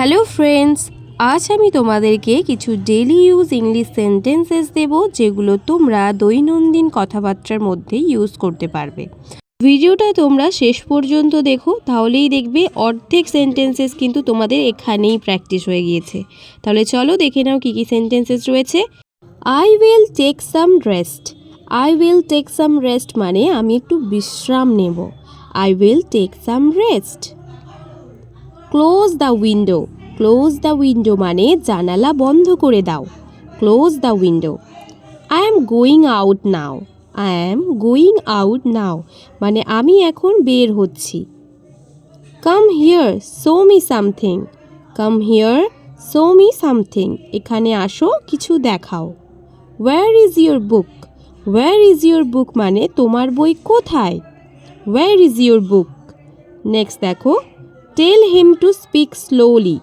Hello friends, আজ আমি তোমাদেরকে কিছু ডেলি ইউজ ইংলিশ সেন্টেন্সেস দেব যেগুলো তোমরা দৈনন্দিন কথাবার্তার মধ্যে ইউজ করতে পারবে। ভিডিওটা তোমরা শেষ পর্যন্ত দেখো, তাহলেই দেখবে অর্ধেক সেন্টেন্সেস কিন্তু তোমাদের এখানেই প্র্যাকটিস হয়ে গিয়েছে। তাহলে চলো দেখে নাও কী কী সেন্টেন্সেস রয়েছে। I will take some rest. I will take some rest মানে আমি একটু বিশ্রাম নেব। I will take some rest. Close the window. Close the window মানে জানালা বন্ধ করে দাও। Close the window. I am going out now. I am going out now মানে আমি এখন বের হচ্ছি। Come here show me something. Come here show me something এখানে আসো, কিছু দেখাও। Where is your book. Where is your book মানে তোমার বই কোথায়। Where is your book. Next দেখো, tell him to speak slowly.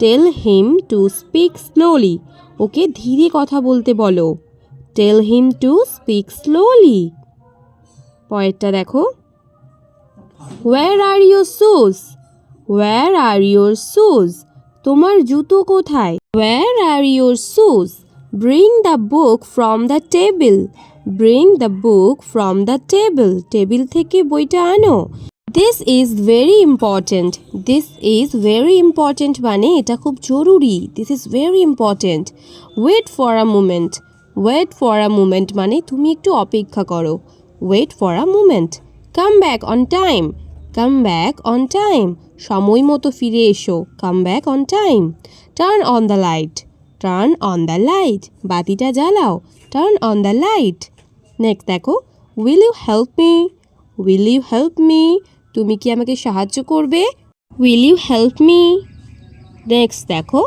Tell him to speak slowly okay ধীরে কথা বলতে বলো। Tell him to speak slowly. পরেরটা দেখো, where are your shoes. Where are your shoes তোমার জুতো কোথায়। Where are your shoes. Bring the book from the table. Bring the book from the table table থেকে বইটা আনো। This is very important. This is very important মানে এটা খুব জরুরি। This is very important. Wait for a moment. Wait for a moment মানে তুমি একটু অপেক্ষা করো। Wait for a moment. Come back on time. Come back on time সময় মতো ফিরে এসো। Come back on time. Turn on the light. Turn on the light বাতিটা জ্বালাও। Turn on the light. Next দেখো, will you help me. Will you help me তুমি কি আমাকে সাহায্য করবে। Will you help me. Next দেখো,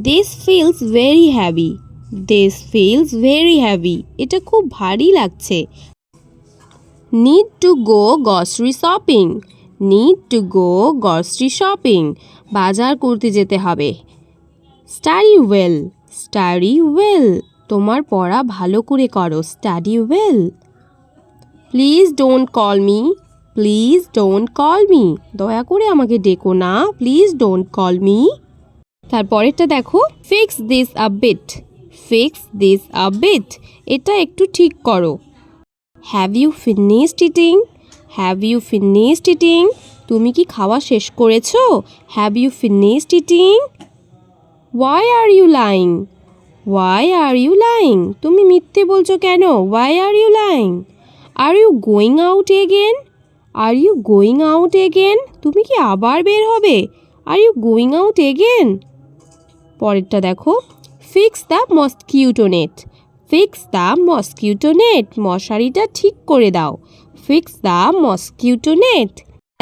this feels very heavy. This feels very heavy এটা খুব ভারী লাগছে। Need to go grocery shopping. Need to go grocery shopping বাজার করতে যেতে হবে। Study well. স্টাডি ওয়েল তোমার পড়া ভালো করে করো। Study well. Please don't call me. Please don't call me দয়া করে আমাকে ডেকো না। Please don't call me. তারপরেরটা দেখো, fix this a bit. Fix this a bit এটা একটু ঠিক করো। Have you finished eating. Have you finished eating তুমি কি খাওয়া শেষ করেছো। Have you finished eating. Why are you lying. Why are you lying তুমি মিথ্যে বলছো কেন। Why are you lying. R you going out again. Are you going out again তুমি কি আবার বের হবে। Are you going out again. পরেরটা দেখো, fix the mosquito net. Fix the mosquito net মশারিটা ঠিক করে দাও। Fix the mosquito net.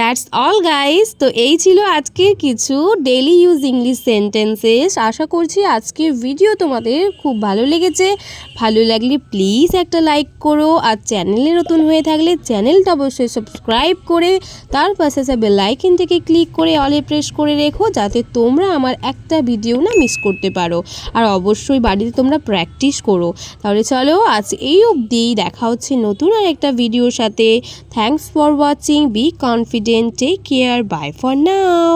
That's all guys. তো এই ছিল আজকের কিছু ডেলি ইউজ ইংলিশ সেন্টেন্সেস। আশা করছি আজকের ভিডিও তোমাদের খুব ভালো লেগেছে। ভালো লাগলে প্লিজ একটা লাইক করো, আর চ্যানেলে নতুন হয়ে থাকলে চ্যানেলটা অবশ্যই সাবস্ক্রাইব করে তার পাশে বেল আইকনটাকে ক্লিক করে অলে প্রেস করে রেখো, যাতে তোমরা আমার একটা ভিডিও না মিস করতে পারো। আর অবশ্যই বাড়িতে তোমরা প্র্যাকটিস করো। তাহলে চলো আজ এই অবধি, দেখা হচ্ছে নতুন আর একটা ভিডিওর সাথে। Thanks for watching. Be confident. Take care. Bye for now.